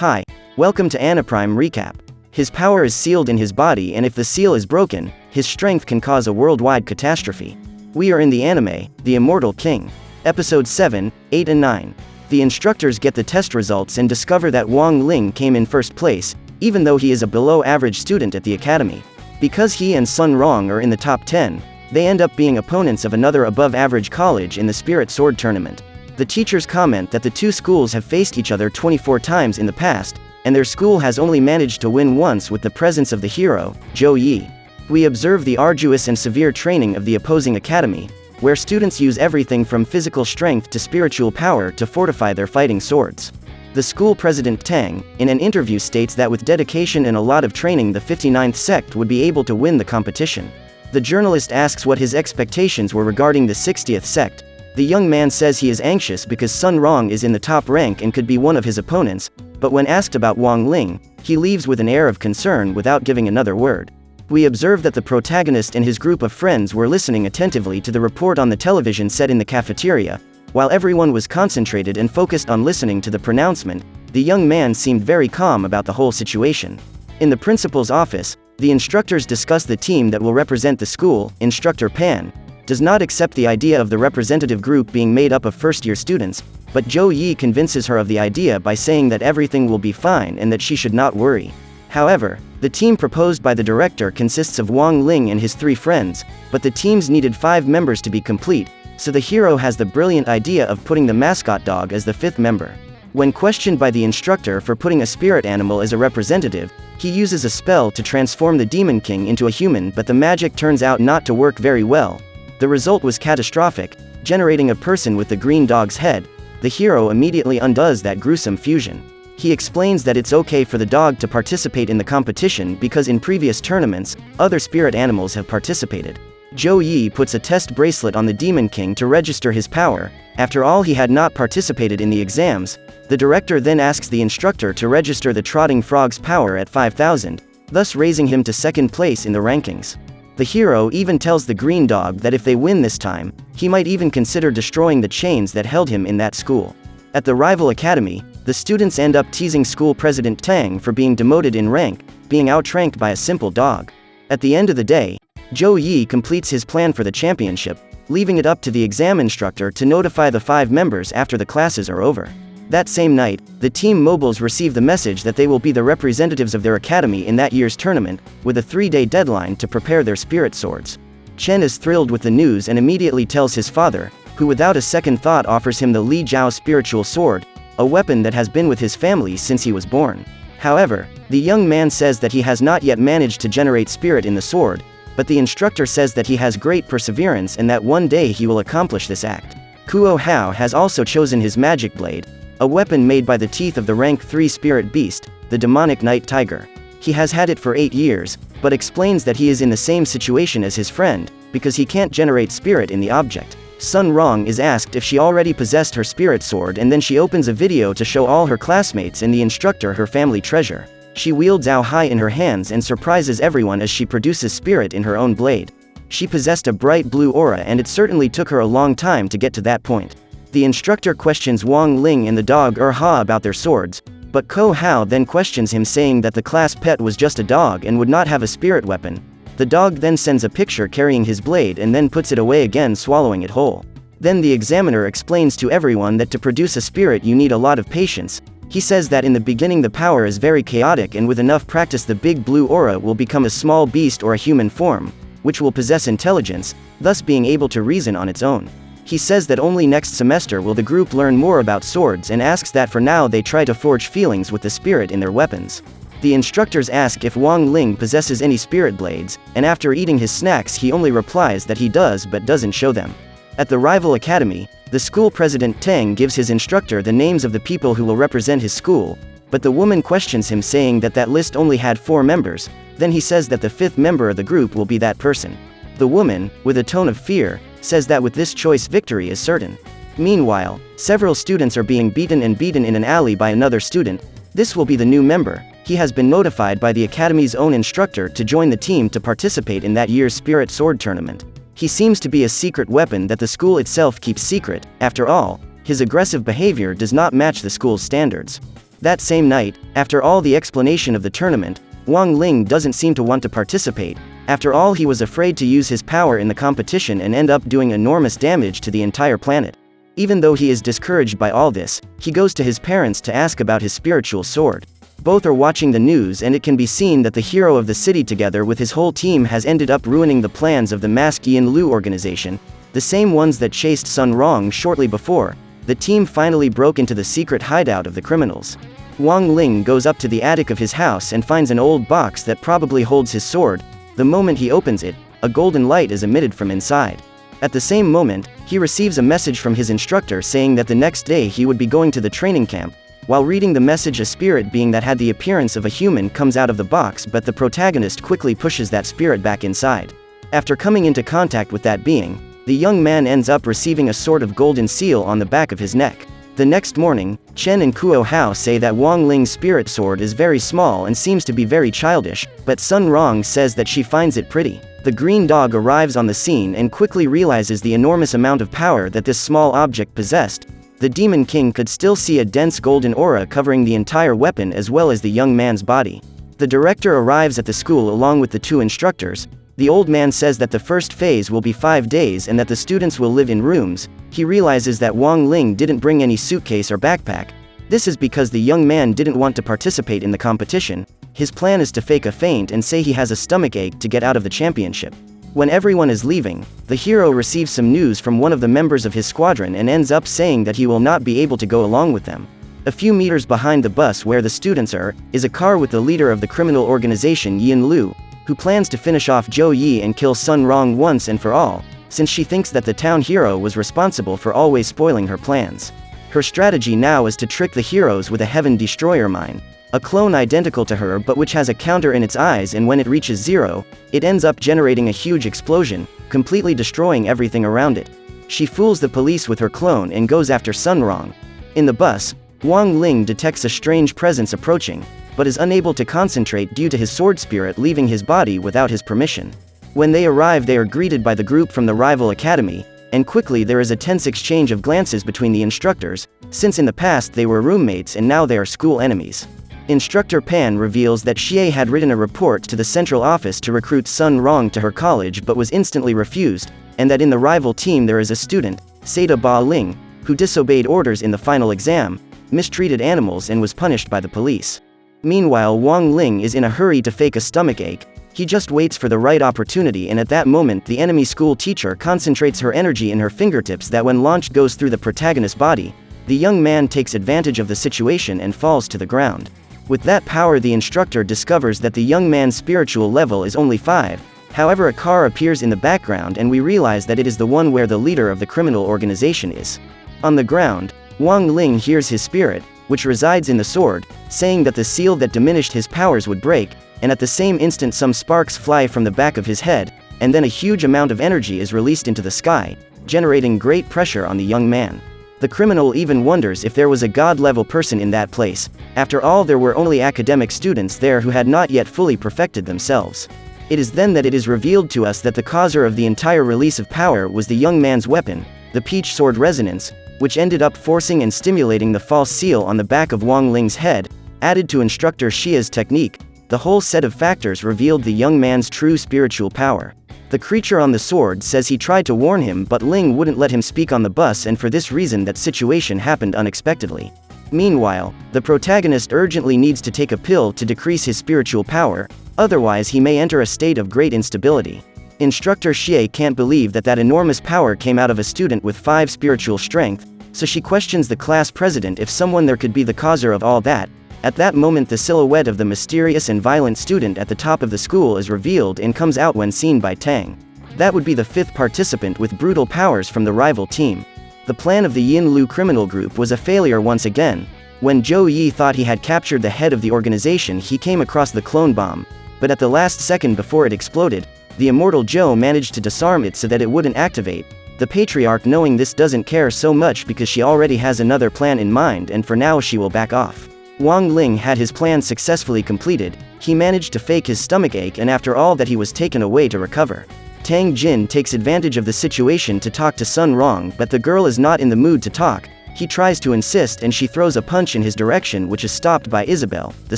Hi, welcome to Anaprime Recap. His power is sealed in his body, and if the seal is broken, his strength can cause a worldwide catastrophe. We are in the anime, The Immortal King. Episodes 7, 8 and 9. The instructors get the test results and discover that Wang Ling came in first place, even though he is a below-average student at the academy. Because he and Sun Rong are in the top 10, they end up being opponents of another above-average college in the Spirit Sword Tournament. The teachers comment that the two schools have faced each other 24 times in the past, and their school has only managed to win once with the presence of the hero, Zhou Yi. We observe the arduous and severe training of the opposing academy, where students use everything from physical strength to spiritual power to fortify their fighting swords. The school president Tang, in an interview, states that with dedication and a lot of training the 59th sect would be able to win the competition. The journalist asks what his expectations were regarding the 60th sect. The young man says he is anxious because Sun Rong is in the top rank and could be one of his opponents, but when asked about Wang Ling, he leaves with an air of concern without giving another word. We observe that the protagonist and his group of friends were listening attentively to the report on the television set in the cafeteria. While everyone was concentrated and focused on listening to the pronouncement, the young man seemed very calm about the whole situation. In the principal's office, the instructors discuss the team that will represent the school. Instructor Pan does not accept the idea of the representative group being made up of first-year students, but Zhou Yi convinces her of the idea by saying that everything will be fine and that she should not worry. However, the team proposed by the director consists of Wang Ling and his 3 friends, but the teams needed 5 members to be complete, so the hero has the brilliant idea of putting the mascot dog as the 5th member. When questioned by the instructor for putting a spirit animal as a representative, he uses a spell to transform the Demon King into a human, but the magic turns out not to work very well. The result was catastrophic, generating a person with the green dog's head. The hero immediately undoes that gruesome fusion. He explains that it's okay for the dog to participate in the competition because in previous tournaments, other spirit animals have participated. Zhou Yi puts a test bracelet on the Demon King to register his power. After all, he had not participated in the exams. The director then asks the instructor to register the Trotting Frog's power at 5,000, thus raising him to 2nd place in the rankings. The hero even tells the green dog that if they win this time, he might even consider destroying the chains that held him in that school. At the rival academy, the students end up teasing school president Tang for being demoted in rank, being outranked by a simple dog. At the end of the day, Zhou Yi completes his plan for the championship, leaving it up to the exam instructor to notify the 5 members after the classes are over. That same night, the team mobiles receive the message that they will be the representatives of their academy in that year's tournament, with a 3-day deadline to prepare their spirit swords. Chen is thrilled with the news and immediately tells his father, who without a second thought offers him the Li Jiao spiritual sword, a weapon that has been with his family since he was born. However, the young man says that he has not yet managed to generate spirit in the sword, but the instructor says that he has great perseverance and that one day he will accomplish this act. Kuo Hao has also chosen his magic blade, a weapon made by the teeth of the rank 3 spirit beast, the demonic night tiger. He has had it for 8 years, but explains that he is in the same situation as his friend, because he can't generate spirit in the object. Sun Rong is asked if she already possessed her spirit sword, and then she opens a video to show all her classmates and the instructor her family treasure. She wields Zhao Hai in her hands and surprises everyone as she produces spirit in her own blade. She possessed a bright blue aura, and it certainly took her a long time to get to that point. The instructor questions Wang Ling and the dog Ha about their swords, but Ko Hao then questions him, saying that the class pet was just a dog and would not have a spirit weapon. The dog then sends a picture carrying his blade and then puts it away again, swallowing it whole. Then the examiner explains to everyone that to produce a spirit you need a lot of patience. He says that in the beginning the power is very chaotic, and with enough practice the big blue aura will become a small beast or a human form, which will possess intelligence, thus being able to reason on its own. He says that only next semester will the group learn more about swords, and asks that for now they try to forge feelings with the spirit in their weapons. The instructors ask if Wang Ling possesses any spirit blades, and after eating his snacks he only replies that he does but doesn't show them. At the rival academy, the school president Tang gives his instructor the names of the people who will represent his school, but the woman questions him, saying that that list only had 4 members. Then he says that the 5th member of the group will be that person. The woman, with a tone of fear, says that with this choice victory is certain. Meanwhile, several students are being beaten in an alley by another student. This will be the new member. He has been notified by the academy's own instructor to join the team to participate in that year's Spirit Sword Tournament. He seems to be a secret weapon that the school itself keeps secret. After all, his aggressive behavior does not match the school's standards. That same night, after all the explanation of the tournament, Wang Ling doesn't seem to want to participate. After all, he was afraid to use his power in the competition and end up doing enormous damage to the entire planet. Even though he is discouraged by all this, he goes to his parents to ask about his spiritual sword. Both are watching the news, and it can be seen that the hero of the city together with his whole team has ended up ruining the plans of the masked Yin Lu organization, the same ones that chased Sun Rong shortly before. The team finally broke into the secret hideout of the criminals. Wang Ling goes up to the attic of his house and finds an old box that probably holds his sword. The moment he opens it, a golden light is emitted from inside. At the same moment, he receives a message from his instructor saying that the next day he would be going to the training camp. While reading the message, a spirit being that had the appearance of a human comes out of the box, but the protagonist quickly pushes that spirit back inside. After coming into contact with that being, the young man ends up receiving a sort of golden seal on the back of his neck. The next morning, Chen and Kuo Hao say that Wang Ling's spirit sword is very small and seems to be very childish, but Sun Rong says that she finds it pretty. The green dog arrives on the scene and quickly realizes the enormous amount of power that this small object possessed. The Demon King could still see a dense golden aura covering the entire weapon as well as the young man's body. The director arrives at the school along with the two instructors. The old man says that the first phase will be 5 days and that the students will live in rooms. He realizes that Wang Ling didn't bring any suitcase or backpack. This is because the young man didn't want to participate in the competition. His plan is to fake a faint and say he has a stomachache to get out of the championship. When everyone is leaving, the hero receives some news from one of the members of his squadron and ends up saying that he will not be able to go along with them. A few meters behind the bus where the students are, is a car with the leader of the criminal organization Yin Lu, who plans to finish off Zhou Yi and kill Sun Rong once and for all, since she thinks that the town hero was responsible for always spoiling her plans. Her strategy now is to trick the heroes with a Heaven Destroyer mine, a clone identical to her but which has a counter in its eyes, and when it reaches 0, it ends up generating a huge explosion, completely destroying everything around it. She fools the police with her clone and goes after Sun Rong. In the bus, Wang Ling detects a strange presence approaching, but is unable to concentrate due to his sword spirit leaving his body without his permission. When they arrive, they are greeted by the group from the rival academy, and quickly there is a tense exchange of glances between the instructors, since in the past they were roommates and now they are school enemies. Instructor Pan reveals that Xie had written a report to the central office to recruit Sun Rong to her college but was instantly refused, and that in the rival team there is a student, Seda Ba Ling, who disobeyed orders in the final exam, mistreated animals and was punished by the police. Meanwhile, Wang Ling is in a hurry to fake a stomachache. He just waits for the right opportunity, and at that moment the enemy school teacher concentrates her energy in her fingertips that when launched goes through the protagonist's body. The young man takes advantage of the situation and falls to the ground. With that power, the instructor discovers that the young man's spiritual level is only 5. However, a car appears in the background and we realize that it is the one where the leader of the criminal organization is. On the ground, Wang Ling hears his spirit, which resides in the sword, saying that the seal that diminished his powers would break, and at the same instant some sparks fly from the back of his head, and then a huge amount of energy is released into the sky, generating great pressure on the young man. The criminal even wonders if there was a god-level person in that place. After all, there were only academic students there who had not yet fully perfected themselves. It is then that it is revealed to us that the causer of the entire release of power was the young man's weapon, the peach sword resonance, which ended up forcing and stimulating the false seal on the back of Wang Ling's head. Added to instructor Xia's technique, the whole set of factors revealed the young man's true spiritual power. The creature on the sword says he tried to warn him, but Ling wouldn't let him speak on the bus, and for this reason that situation happened unexpectedly. Meanwhile, the protagonist urgently needs to take a pill to decrease his spiritual power, otherwise he may enter a state of great instability. Instructor Xie can't believe that enormous power came out of a student with 5 spiritual strength, so she questions the class president if someone there could be the causer of all that. At that moment, the silhouette of the mysterious and violent student at the top of the school is revealed and comes out when seen by Tang. That would be the 5th participant with brutal powers from the rival team. The plan of the Yin Lu criminal group was a failure once again. When Zhou Yi thought he had captured the head of the organization, he came across the clone bomb, but at the last second before it exploded, the Immortal Zhou managed to disarm it so that it wouldn't activate. The patriarch, knowing this, doesn't care so much because she already has another plan in mind, and for now she will back off. Wang Ling had his plan successfully completed. He managed to fake his stomachache, and after all that he was taken away to recover. Tang Jin takes advantage of the situation to talk to Sun Rong, but the girl is not in the mood to talk. He tries to insist and she throws a punch in his direction, which is stopped by Isabel, the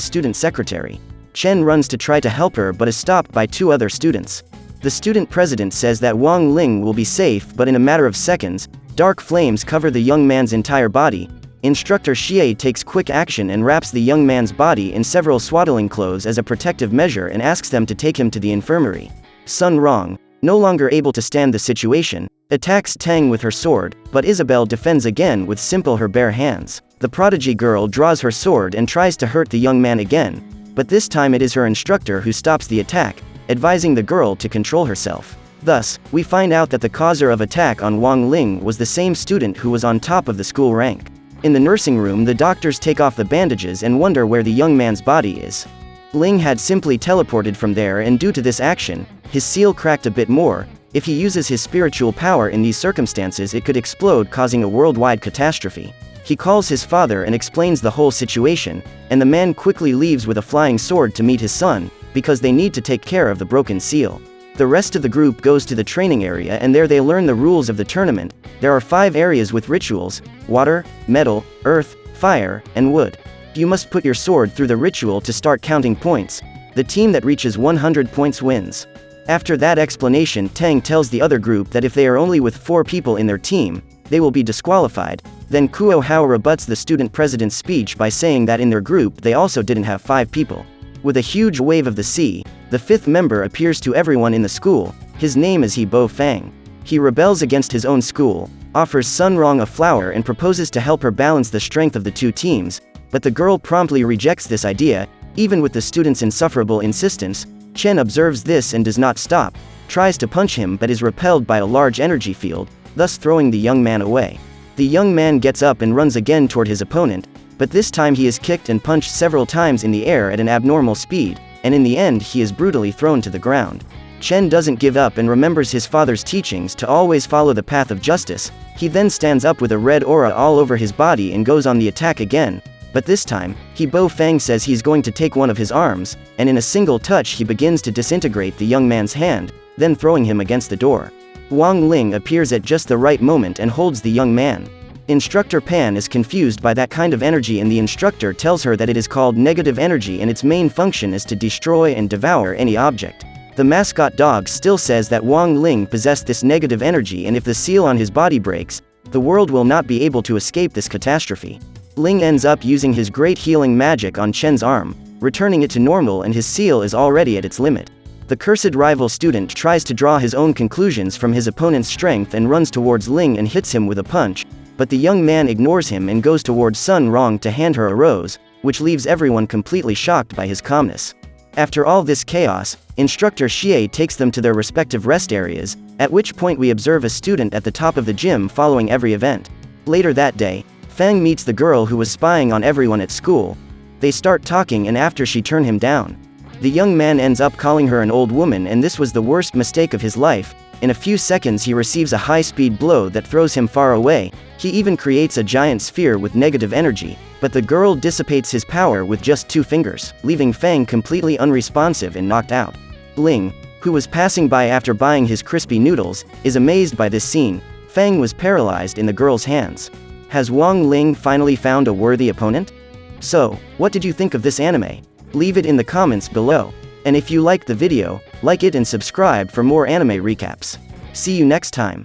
student secretary. Chen runs to try to help her but is stopped by 2 other students. The student president says that Wang Ling will be safe, but in a matter of seconds, dark flames cover the young man's entire body. Instructor Xie takes quick action and wraps the young man's body in several swaddling clothes as a protective measure and asks them to take him to the infirmary. Sun Rong, no longer able to stand the situation, attacks Tang with her sword, but Isabel defends again with her bare hands. The prodigy girl draws her sword and tries to hurt the young man again, but this time it is her instructor who stops the attack, advising the girl to control herself. Thus, we find out that the causer of attack on Wang Ling was the same student who was on top of the school rank. In the nursing room, the doctors take off the bandages and wonder where the young man's body is. Ling had simply teleported from there, and due to this action, his seal cracked a bit more. If he uses his spiritual power in these circumstances, it could explode, causing a worldwide catastrophe. He calls his father and explains the whole situation, and the man quickly leaves with a flying sword to meet his son, because they need to take care of the broken seal. The rest of the group goes to the training area, and there they learn the rules of the tournament. There are 5 areas with rituals: water, metal, earth, fire, and wood. You must put your sword through the ritual to start counting points. The team that reaches 100 points wins. After that explanation, Tang tells the other group that if they are only with 4 people in their team, they will be disqualified. Then Kuo Hao rebuts the student president's speech by saying that in their group they also didn't have 5 people. With a huge wave of the sea, the 5th member appears to everyone in the school. His name is He Bo Fang. He rebels against his own school, offers Sun Rong a flower and proposes to help her balance the strength of the 2 teams, but the girl promptly rejects this idea. Even with the student's insufferable insistence, Chen observes this and does not stop, tries to punch him but is repelled by a large energy field, thus throwing the young man away. The young man gets up and runs again toward his opponent, but this time he is kicked and punched several times in the air at an abnormal speed, and in the end he is brutally thrown to the ground. Chen doesn't give up and remembers his father's teachings to always follow the path of justice. He then stands up with a red aura all over his body and goes on the attack again, but this time, He Bo Fang says he's going to take one of his arms, and in a single touch he begins to disintegrate the young man's hand, then throwing him against the door. Wang Ling appears at just the right moment and holds the young man. Instructor Pan is confused by that kind of energy, and the instructor tells her that it is called negative energy and its main function is to destroy and devour any object. The mascot dog still says that Wang Ling possessed this negative energy, and if the seal on his body breaks, the world will not be able to escape this catastrophe. Ling ends up using his great healing magic on Chen's arm, returning it to normal, and his seal is already at its limit. The cursed rival student tries to draw his own conclusions from his opponent's strength and runs towards Ling and hits him with a punch, but the young man ignores him and goes towards Sun Rong to hand her a rose, which leaves everyone completely shocked by his calmness. After all this chaos, Instructor Xie takes them to their respective rest areas, at which point we observe a student at the top of the gym following every event. Later that day, Fang meets the girl who was spying on everyone at school. They start talking, and after she turned him down, the young man ends up calling her an old woman, and this was the worst mistake of his life. In a few seconds he receives a high-speed blow that throws him far away. He even creates a giant sphere with negative energy, but the girl dissipates his power with just 2 fingers, leaving Fang completely unresponsive and knocked out. Ling, who was passing by after buying his crispy noodles, is amazed by this scene. Fang was paralyzed in the girl's hands. Has Wang Ling finally found a worthy opponent? So, what did you think of this anime? Leave it in the comments below. And if you liked the video, like it and subscribe for more anime recaps. See you next time.